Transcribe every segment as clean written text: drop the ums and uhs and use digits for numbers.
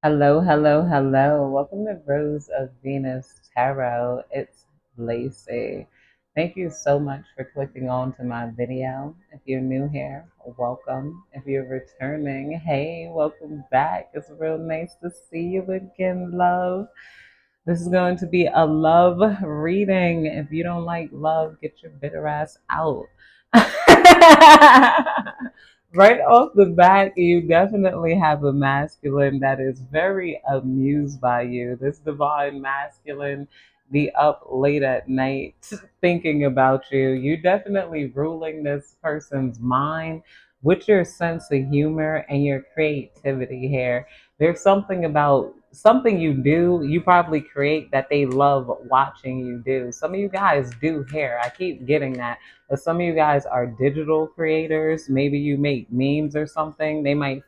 Hello, hello, hello. Welcome to Rose of Venus Tarot. It's Lacey. Thank you so much for clicking on to my video. If you're new here, welcome. If you're returning, hey, welcome back. It's real nice to see you again, love. This is going to be a love reading. If you don't like love, get your bitter ass out. Right off the bat, you definitely have a masculine that is very amused by you. This divine masculine be up late at night thinking about you. You definitely ruling this person's mind with your sense of humor and your creativity here. There's something about something you do, you probably create that they love watching you do. Some of you guys do hair. I keep getting that. But some of you guys are digital creators. Maybe you make memes or something. They might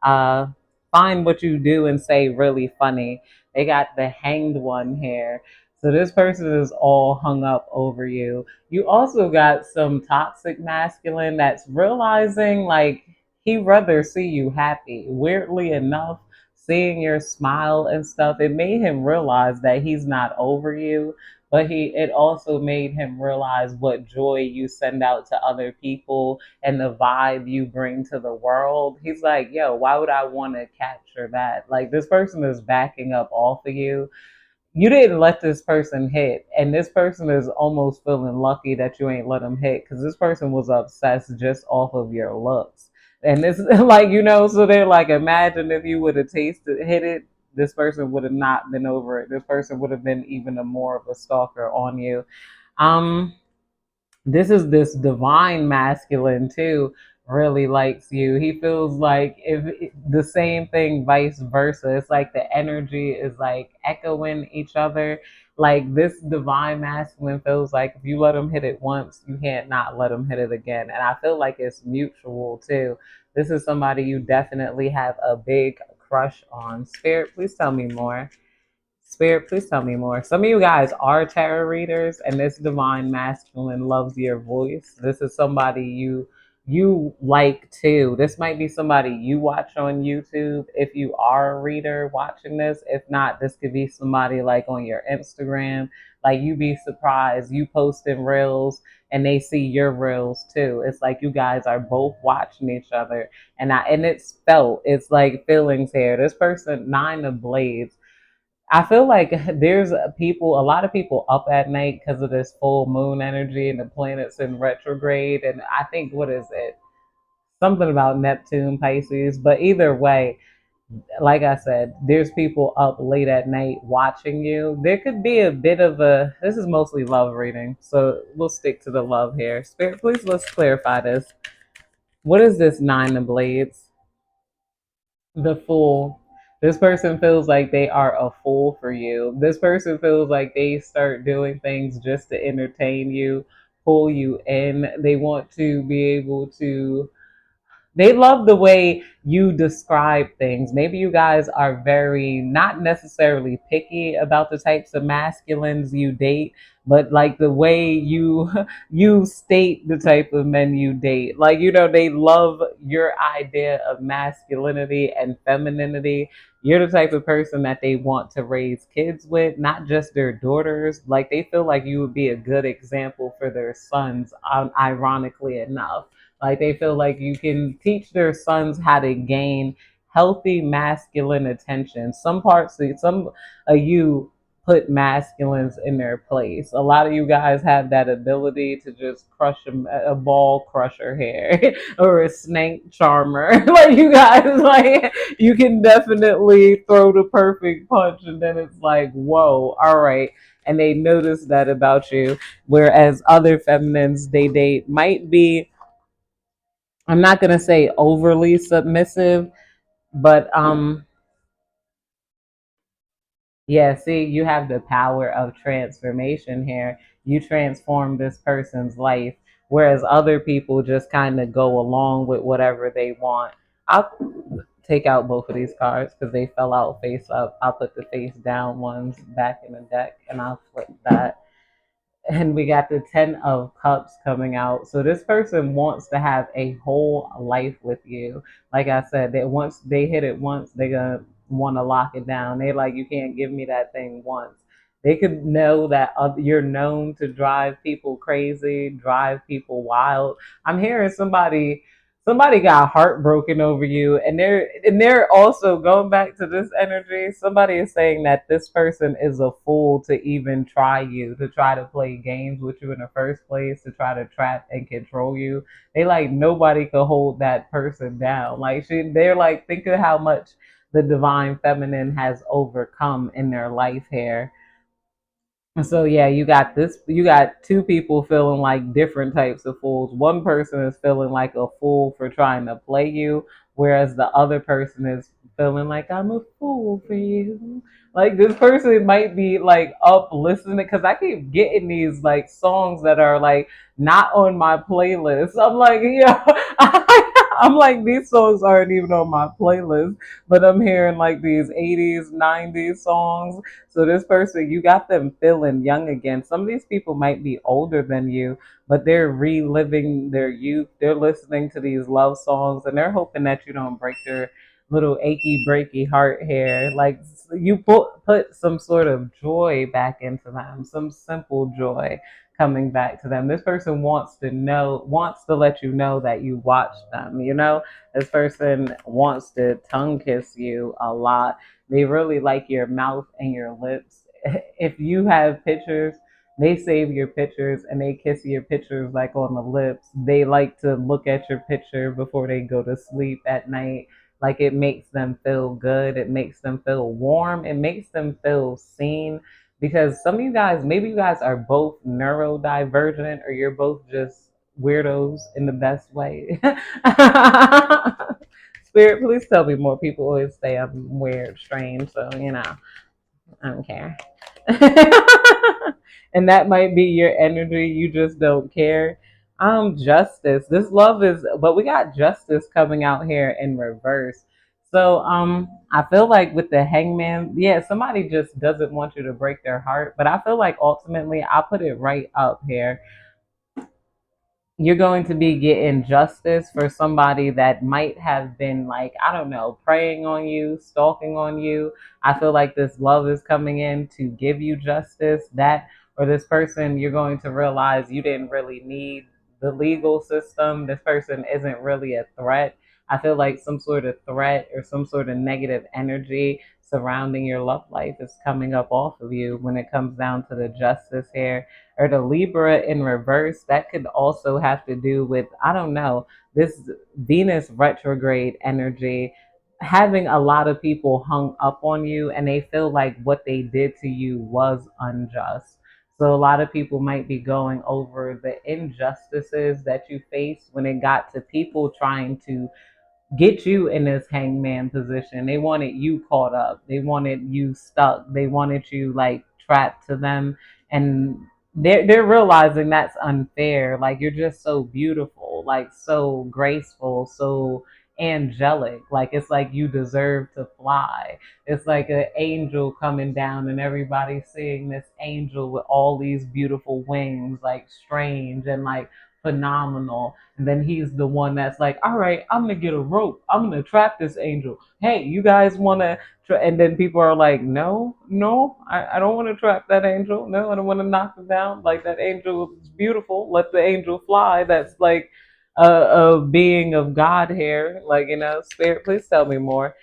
uh, find what you do and say really funny. They got the hanged one here. So this person is all hung up over you. You also got some toxic masculine that's realizing like he rather see you happy. Weirdly enough, seeing your smile and stuff, it made him realize that he's not over you, but he it also made him realize what joy you send out to other people and the vibe you bring to the world. He's like, yo, why would I want to capture that? Like, this person is backing up off of you. You didn't let this person hit, and this person is almost feeling lucky that you ain't let him hit, because this person was obsessed just off of your looks. And this like, so they're like, imagine if you would have tasted hit it, this person would have not been over it. This person would have been even a more of a stalker on you. um this is this divine masculine too, really likes you. He feels like if the same thing vice versa, it's like the energy is like echoing each other. Like, this divine masculine feels like if you let him hit it once, you can't not let him hit it again. And I feel like it's mutual too. This is somebody you definitely have a big crush on. Spirit, please tell me more. Spirit, please tell me more. Some of you guys are tarot readers, and this divine masculine loves your voice. This is somebody you like too. This might be somebody you watch on YouTube if you are a reader watching this. If not, this could be somebody like on your Instagram. Like, you be surprised. You post in reels and they see your reels too. It's like you guys are both watching each other. And it's felt. It's like feelings here. This person, Nine of Blades, I feel like there's a lot of people up at night because of this full moon energy and the planets in retrograde. And I think, what is it? Something about Neptune, Pisces. But either way, like I said, there's people up late at night watching you. There could be a bit of this is mostly love reading. So we'll stick to the love here. Spirit, please, let's clarify this. What is this Nine of Blades? The fool. This person feels like they are a fool for you. This person feels like they start doing things just to entertain you, pull you in. They want to be able to, they love the way you describe things. Maybe you guys are very not necessarily picky about the types of masculines you date, but like the way you you state the type of men you date. Like, they love your idea of masculinity and femininity. You're the type of person that they want to raise kids with, not just their daughters. Like, they feel like you would be a good example for their sons, ironically enough. Like, they feel like you can teach their sons how to gain healthy masculine attention. Some of you put masculines in their place. A lot of you guys have that ability to just crush a ball crusher here or a snake charmer. Like, you guys, like, you can definitely throw the perfect punch, and then it's like, whoa, all right. And they notice that about you. Whereas other feminines they date might be, I'm not gonna say overly submissive, but yeah, see, you have the power of transformation here. You transform this person's life, whereas other people just kind of go along with whatever they want. I'll take out both of these cards because they fell out face up. I'll put the face down ones back in the deck and I'll flip that. And we got the 10 of cups coming out. So this person wants to have a whole life with you. Like I said, that once they hit it once, they're gonna want to lock it down. They like, you can't give me that thing once. They could know that you're known to drive people crazy, drive people wild. I'm hearing somebody got heartbroken over you, and they're also going back to this energy. Somebody is saying that this person is a fool to even try you, to try to play games with you in the first place, to try to trap and control you. They like, nobody could hold that person down. Like, they're like, think of how much the divine feminine has overcome in their life here. So yeah, you got two people feeling like different types of fools. One person is feeling like a fool for trying to play you, whereas the other person is feeling like, I'm a fool for you. Like, this person might be like up listening, because I keep getting these like songs that are like not on my playlist. I'm like, yeah, I'm like, these songs aren't even on my playlist, but I'm hearing like these 80s, 90s songs. So this person, you got them feeling young again. Some of these people might be older than you, but they're reliving their youth. They're listening to these love songs, and they're hoping that you don't break their little achy breaky heart here. Like, you put some sort of joy back into them, some simple joy coming back to them. This person wants to let you know that you watched them. This person wants to tongue kiss you a lot. They really like your mouth and your lips. If you have pictures, they save your pictures and they kiss your pictures like on the lips. They like to look at your picture before they go to sleep at night. Like, it makes them feel good. It makes them feel warm. It makes them feel seen. Because some of you guys, maybe you guys are both neurodivergent, or you're both just weirdos in the best way. Spirit, please tell me more. People always say I'm weird, strange, so I don't care. And that might be your energy. You just don't care. Justice. This love is, but we got justice coming out here in reverse. So I feel like with the hangman, yeah, somebody just doesn't want you to break their heart. But I feel like ultimately, I put it right up here, you're going to be getting justice for somebody that might have been, like, I don't know, preying on you, stalking on you. I feel like this love is coming in to give you justice. That, or this person, you're going to realize you didn't really need the legal system. This person isn't really a threat. I feel like some sort of threat or some sort of negative energy surrounding your love life is coming up off of you when it comes down to the justice here, or the Libra in reverse. That could also have to do with, I don't know, this Venus retrograde energy, having a lot of people hung up on you and they feel like what they did to you was unjust. So a lot of people might be going over the injustices that you faced when it got to people trying to get you in this hangman position. They wanted you caught up. They wanted you stuck. They wanted you like trapped to them. And they're realizing that's unfair. Like, you're just so beautiful, like so graceful, so angelic. Like, it's like you deserve to fly. It's like an angel coming down and everybody's seeing this angel with all these beautiful wings, like strange and like phenomenal. And then he's the one that's like, all right, I'm gonna get a rope. I'm gonna trap this angel. Hey, you guys wanna? And then people are like, no, no, I don't want to trap that angel. No, I don't want to knock him down. Like, that angel is beautiful. Let the angel fly. That's like a being of God here. Like, spirit, please tell me more.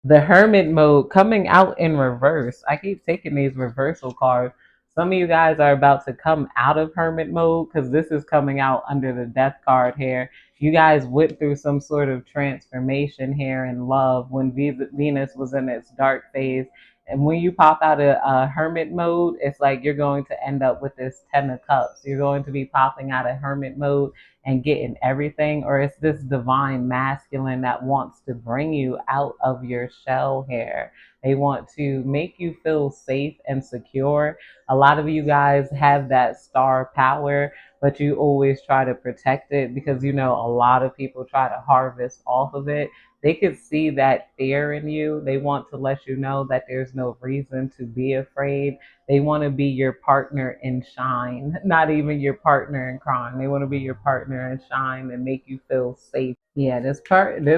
The hermit mode coming out in reverse. I keep taking these reversal cards. Some of you guys are about to come out of hermit mode because this is coming out under the death card here. You guys went through some sort of transformation here in love when Venus was in its dark phase. And when you pop out of hermit mode, it's like you're going to end up with this 10 of cups. You're going to be popping out of hermit mode and getting everything, or it's this divine masculine that wants to bring you out of your shell here. They want to make you feel safe and secure. A lot of you guys have that star power, but you always try to protect it because a lot of people try to harvest off of it. they could see that fear in you. They want to let you know that there's no reason to be afraid. They want to be your partner in shine, not even your partner in crime. They want to be your partner in shine and make you feel safe. Yeah, this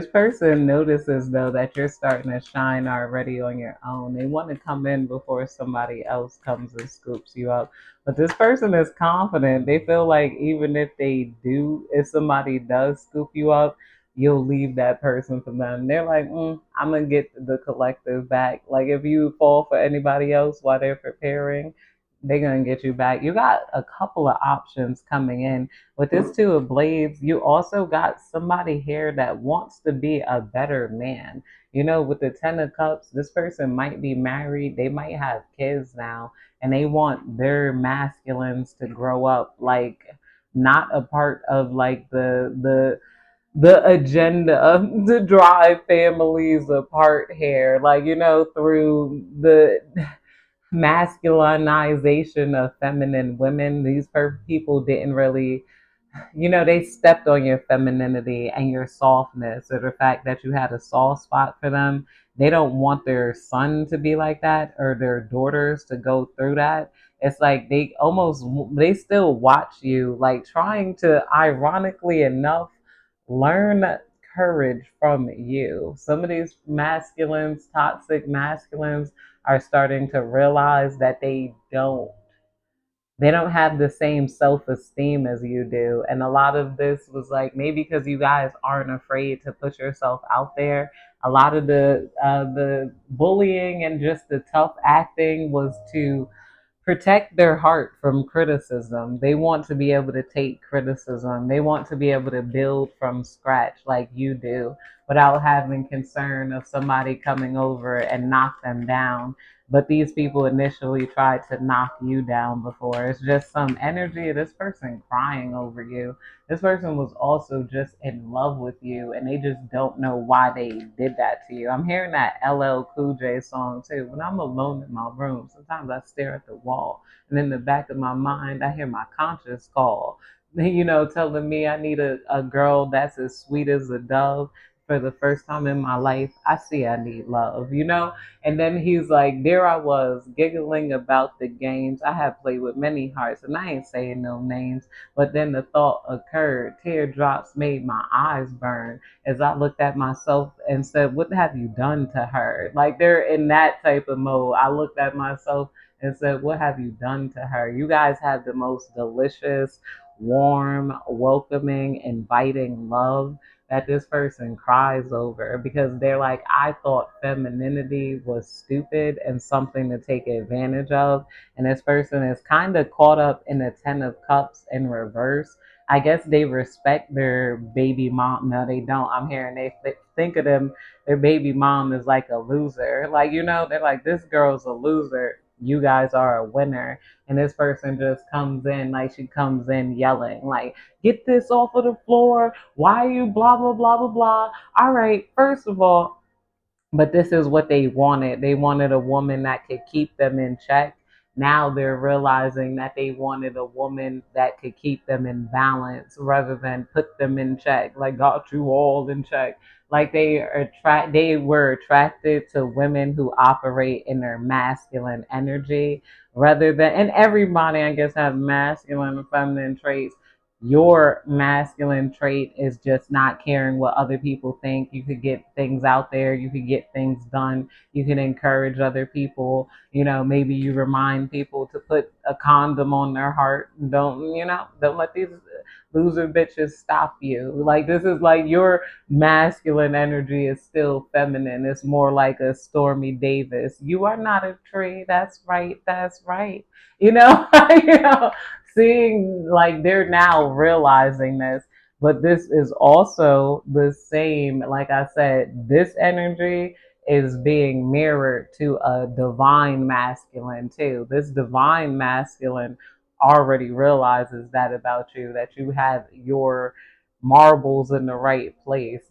person notices though that you're starting to shine already on your own. They want to come in before somebody else comes and scoops you up. But this person is confident. They feel like even if somebody does scoop you up, you'll leave that person for them. They're like, I'm gonna get the collective back. Like if you fall for anybody else while they're preparing, they're gonna get you back. You got a couple of options coming in with this two of blades. You also got somebody here that wants to be a better man. You know, with the 10 of cups, this person might be married, they might have kids now, and they want their masculines to grow up like not a part of like the agenda to drive families apart here, like through the masculinization of feminine women. These people didn't really, they stepped on your femininity and your softness, or the fact that you had a soft spot for them. They don't want their son to be like that or their daughters to go through that. It's like they still watch you, like trying to, ironically enough, learn courage from you. Some of these masculines, toxic masculines, are starting to realize that they don't have the same self-esteem as you do. And a lot of this was like maybe because you guys aren't afraid to put yourself out there. A lot of the bullying and just the tough acting was to protect their heart from criticism. They want to be able to take criticism. They want to be able to build from scratch like you do without having concern of somebody coming over and knock them down. But these people initially tried to knock you down before. It's just some energy of this person crying over you. This person was also just in love with you and they just don't know why they did that to you. I'm hearing that LL Cool J song too. When I'm alone in my room, sometimes I stare at the wall and in the back of my mind, I hear my conscience call, telling me I need a girl that's as sweet as a dove. For the first time in my life, I see I need love. And then he's like, there I was, giggling about the games. I have played with many hearts, and I ain't saying no names. But then the thought occurred. Teardrops made my eyes burn as I looked at myself and said, what have you done to her? Like they're in that type of mode. I looked at myself and said, what have you done to her? You guys have the most delicious, warm, welcoming, inviting love that this person cries over, because they're like, I thought femininity was stupid and something to take advantage of. And this person is kind of caught up in the 10 of cups in reverse. I guess they respect their baby mom. No, they don't. I'm hearing they think of them, their baby mom is like a loser. Like, they're like, this girl's a loser. You guys are a winner. And this person just comes in, like, she comes in yelling, like, get this off of the floor. Why are you blah, blah, blah, blah, blah? All right, first of all, but this is what they wanted. They wanted a woman that could keep them in check. Now they're realizing that they wanted a woman that could keep them in balance rather than put them in check. Like got you all in check. Like they were attracted to women who operate in their masculine energy rather than, and everybody I guess have masculine and feminine traits. Your masculine trait is just not caring what other people think. You could get things out there, you could get things done, you can encourage other people. Maybe you remind people to put a condom on their heart. Don't let these loser bitches stop you. Like this is like your masculine energy is still feminine. It's more like a Stormy Davis. You are not a tree. That's right. That's right. You know, you know, seeing like they're now realizing this, but this is also the same. Like I said, this energy is being mirrored to a divine masculine too. This divine masculine already realizes that about you, that you have your marbles in the right place.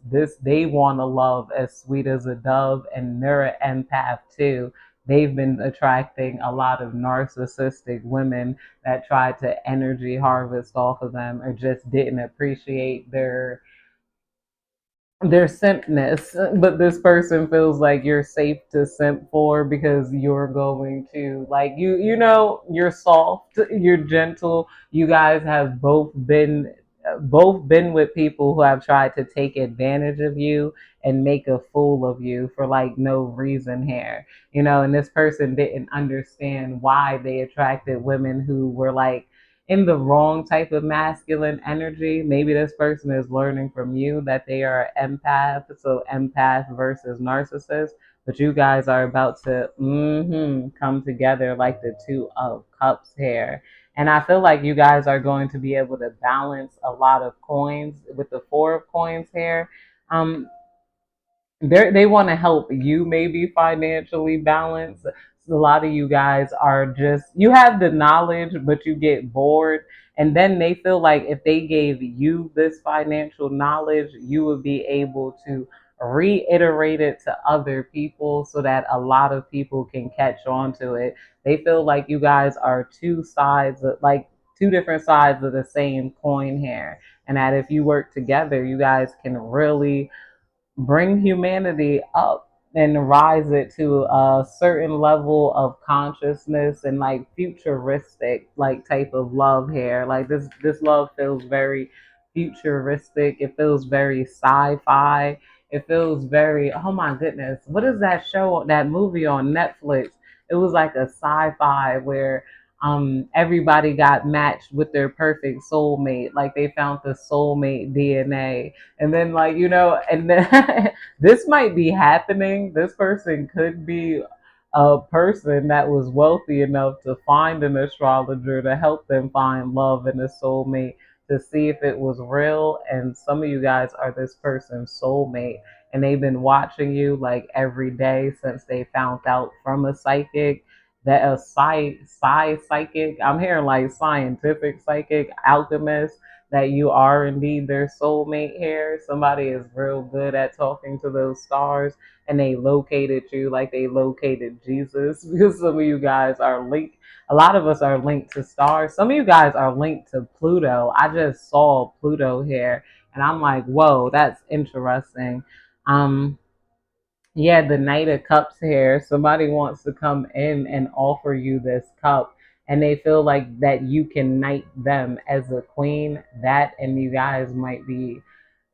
They want a love as sweet as a dove, and they're an empath too. They've been attracting a lot of narcissistic women that tried to energy harvest off of them or just didn't appreciate their simpness, but this person feels like you're safe to simp for because you're going to like you know you're soft, you're gentle. You guys have both been with people who have tried to take advantage of you and make a fool of you for like no reason here. You know, and this person didn't understand why they attracted women who were like in the wrong type of masculine energy. Maybe this person is learning from you that they are an empath, so empath versus narcissist. But you guys are about to come together like the two of cups here. And I feel like you guys are going to be able to balance a lot of coins with the four of coins here. Um, they want to help you maybe financially balance. A lot of you guys are just you have the knowledge but you get bored, and then they feel like if they gave you this financial knowledge you would be able to reiterate it to other people so that a lot of people can catch on to it. They feel like you guys are two sides of, like two different sides of the same coin here, and that if you work together you guys can really bring humanity up and rise it to a certain level of consciousness and like futuristic like type of love here. Like this love feels very futuristic. It feels very sci-fi. It feels very, oh my goodness, what is that show, that movie on Netflix? It was like a sci-fi where everybody got matched with their perfect soulmate, like they found the soulmate DNA. And then like and then this might be happening. This person could be a person that was wealthy enough to find an astrologer to help them find love and a soulmate, to see if it was real. And some of you guys are this person's soulmate, and they've been watching you like every day since they found out from a psychic that a psychic, I'm hearing like scientific psychic alchemist, that you are indeed their soulmate here. Somebody is real good at talking to those stars, and they located you like they located Jesus because some of you guys are linked. A lot of us are linked to stars. Some of you guys are linked to Pluto. I just saw Pluto here, and I'm like, whoa, that's interesting. Um, yeah, the Knight of Cups here. Somebody wants to come in and offer you this cup, and they feel like that you can knight them as a queen. That, and you guys might be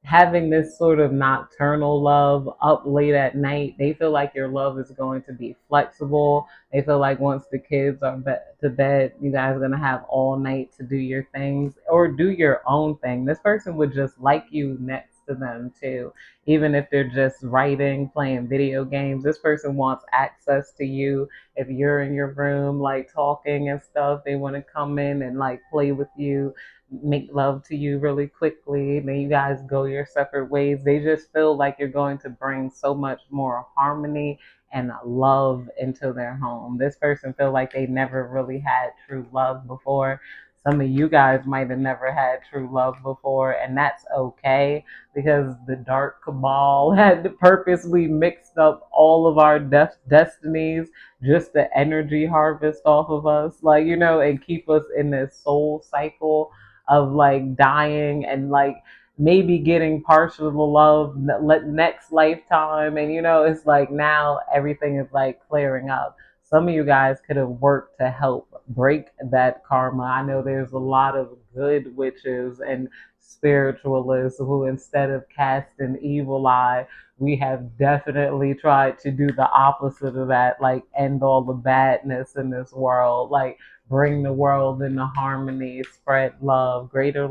having this sort of nocturnal love up late at night. They feel like your love is going to be flexible. They feel like once the kids are to bed, you guys are going to have all night to do your things or do your own thing. This person would just like you next to them too, even if they're just writing, playing video games. This person wants access to you. If you're in your room, like talking and stuff, they want to come in and like play with you, make love to you really quickly. Then you guys go your separate ways. They just feel like you're going to bring so much more harmony and love into their home. This person feel like they never really had true love before. Some of you guys might have never had true love before, and that's okay because the dark cabal had purposely mixed up all of our destinies just to energy harvest off of us, like, and keep us in this soul cycle of like dying and like maybe getting partial love next lifetime. And it's like now everything is like clearing up. Some of you guys could have worked to help break that karma. I know there's a lot of good witches and spiritualists who, instead of casting evil eye, we have definitely tried to do the opposite of that, like end all the badness in this world, like bring the world into harmony, spread love, greater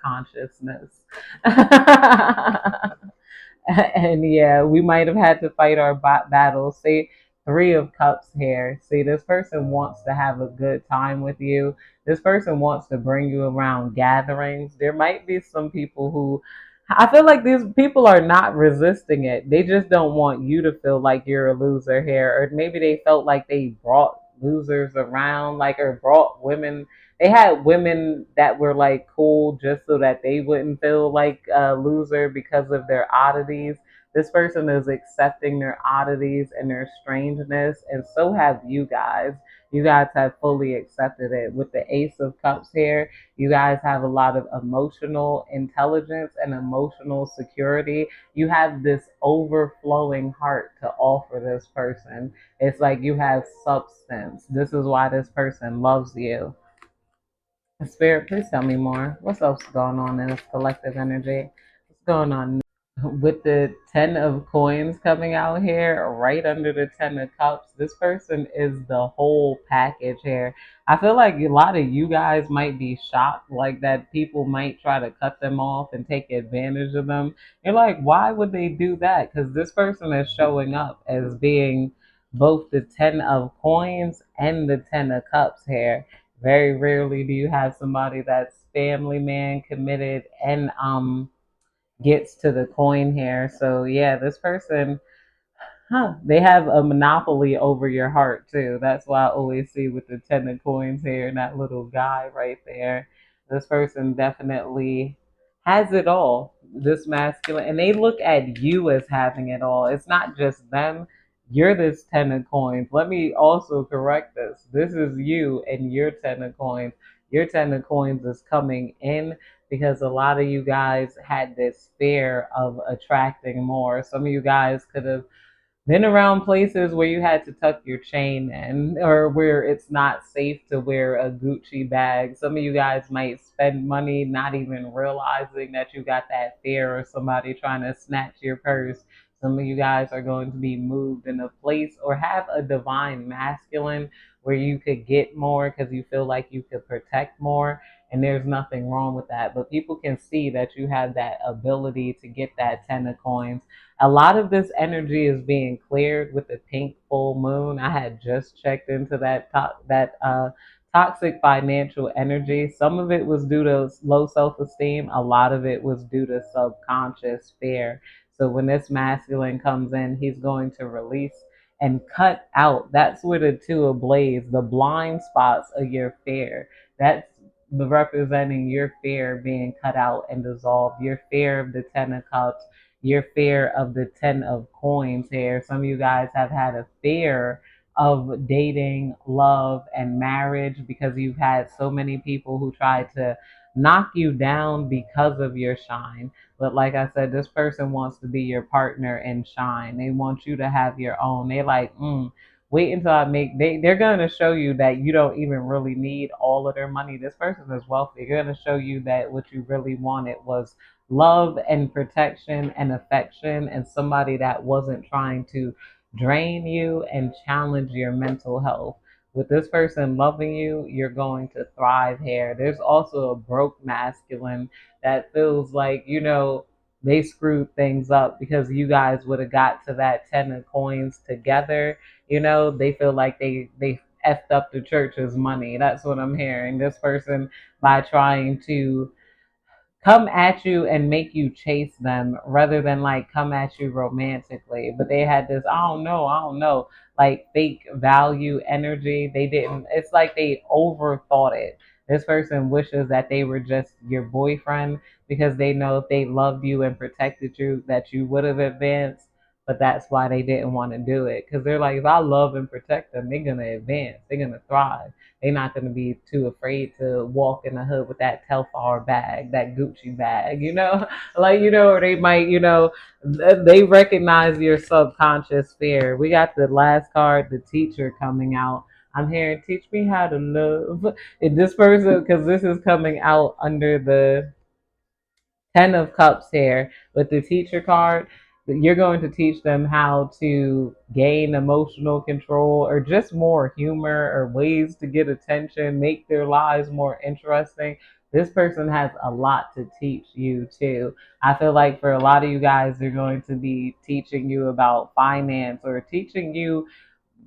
consciousness. And yeah, we might have had to fight our battles. See, Three of Cups here. See, this person wants to have a good time with you. This person wants to bring you around gatherings. There might be some people who, I feel like these people are not resisting it. They just don't want you to feel like you're a loser here. Or maybe they felt like they brought losers around, like, or brought women. They had women that were like cool just so that they wouldn't feel like a loser because of their oddities. This person is accepting their oddities and their strangeness, and so have you guys. You guys have fully accepted it. With the Ace of Cups here, you guys have a lot of emotional intelligence and emotional security. You have this overflowing heart to offer this person. It's like you have substance. This is why this person loves you. Spirit, please tell me more. What's else going on in this collective energy? What's going on with the 10 of coins coming out here right under the 10 of cups? This person is the whole package here. I feel like a lot of you guys might be shocked, like that people might try to cut them off and take advantage of them. You're like, why would they do that? Because this person is showing up as being both the 10 of coins and the 10 of cups here. Very rarely do you have somebody that's family man, committed, and gets to the coin here. So yeah, this person, they have a monopoly over your heart too. That's why I always see with the 10 of coins here and that little guy right there. This person definitely has it all. This masculine, and they look at you as having it all. It's not just them. You're this 10 of coins. Let me also correct this. This is you and your 10 of coins. Your 10 of coins is coming in because a lot of you guys had this fear of attracting more. Some of you guys could have been around places where you had to tuck your chain in or where it's not safe to wear a Gucci bag. Some of you guys might spend money not even realizing that you got that fear of somebody trying to snatch your purse. Some of you guys are going to be moved in a place or have a divine masculine where you could get more because you feel like you could protect more. And there's nothing wrong with that. But people can see that you have that ability to get that 10 of coins. A lot of this energy is being cleared with the pink full moon. I had just checked into that toxic financial energy. Some of it was due to low self-esteem. A lot of it was due to subconscious fear. So when this masculine comes in, he's going to release and cut out. That's where the two ablaze, the blind spots of your fear. That's the representing your fear being cut out and dissolved. Your fear of the 10 of cups, your fear of the 10 of coins here. Some of you guys have had a fear of dating, love, and marriage because you've had so many people who tried to knock you down because of your shine. But like I said, this person wants to be your partner in shine. They want you to have your own. They like, wait until I make they're gonna show you that you don't even really need all of their money. This person is wealthy. They're gonna show you that what you really wanted was love and protection and affection and somebody that wasn't trying to drain you and challenge your mental health. With this person loving you, you're going to thrive here. There's also a broke masculine that feels like, they screwed things up because you guys would have got to that 10 of coins together. They feel like they effed up the church's money. That's what I'm hearing. This person, by trying to come at you and make you chase them rather than like come at you romantically. But they had this, I don't know, like fake value energy. They didn't, it's like they overthought it. This person wishes that they were just your boyfriend because they know if they loved you and protected you, that you would have advanced. But that's why they didn't want to do it. Because they're like, if I love and protect them, they're going to advance, they're going to thrive. They're not going to be too afraid to walk in the hood with that Telfar bag, that Gucci bag, like, or they might, they recognize your subconscious fear. We got the last card, the teacher coming out. I'm here, teach me how to love. And this person, because this is coming out under the 10 of cups here with the teacher card. You're going to teach them how to gain emotional control or just more humor or ways to get attention, make their lives more interesting. This person has a lot to teach you too. I feel like for a lot of you guys, they're going to be teaching you about finance or teaching you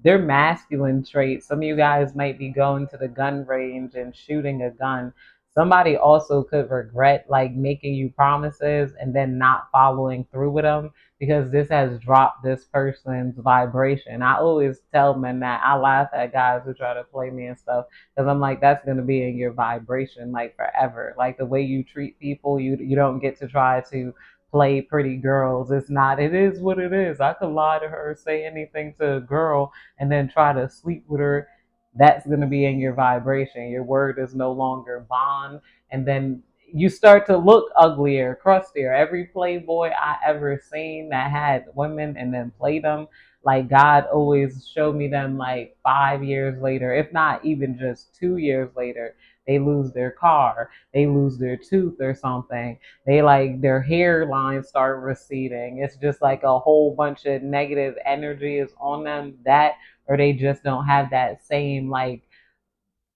they're masculine traits. Some of you guys might be going to the gun range and shooting a gun. Somebody also could regret like making you promises and then not following through with them because this has dropped this person's vibration. I always tell men that. I laugh at guys who try to play me and stuff because I'm like, that's gonna be in your vibration like forever. Like the way you treat people, you don't get to try to play pretty girls. It's not. It is what it is. I could lie to her, say anything to a girl, and then try to sleep with her that's going to be in your vibration. Your word is no longer bond. And then you start to look uglier, crustier. Every Playboy I ever seen that had women and then played them, like God always showed me them like 5 years later, if not even just 2 years later. They lose their car, they lose their tooth or something. They like their hairline start receding. It's just like a whole bunch of negative energy is on them. That, or they just don't have that same like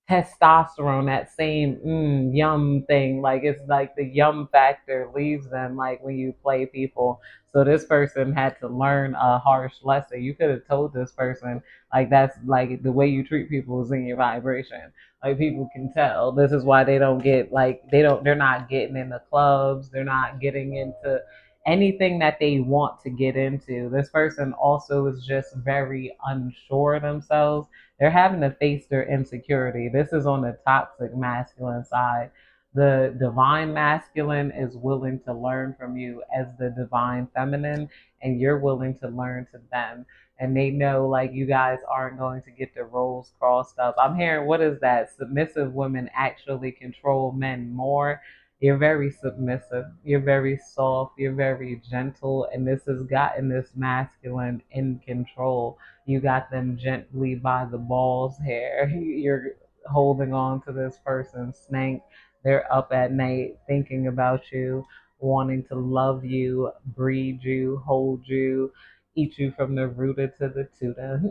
testosterone, that same yum thing. Like it's like the yum factor leaves them like when you play people. So this person had to learn a harsh lesson. You could have told this person like that's like the way you treat people is in your vibration. Like people can tell. This is why they don't get like they're not getting in the clubs, they're not getting into anything that they want to get into. This person also is just very unsure of themselves. They're having to face their insecurity. This is on the toxic masculine side. The divine masculine is willing to learn from you as the divine feminine, and you're willing to learn to them. And they know like you guys aren't going to get the roles crossed up. I'm hearing, what is that? Submissive women actually control men more. You're very submissive, you're very soft, you're very gentle, and this has gotten this masculine in control. You got them gently by the balls hair. You're holding on to this person's snake. They're up at night thinking about you, wanting to love you, breed you, hold you, eat you from the rooter to the tutor.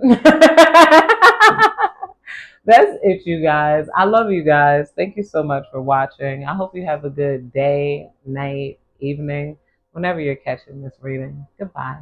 That's it, you guys. I love you guys. Thank you so much for watching. I hope you have a good day, night, evening, whenever you're catching this reading. Goodbye.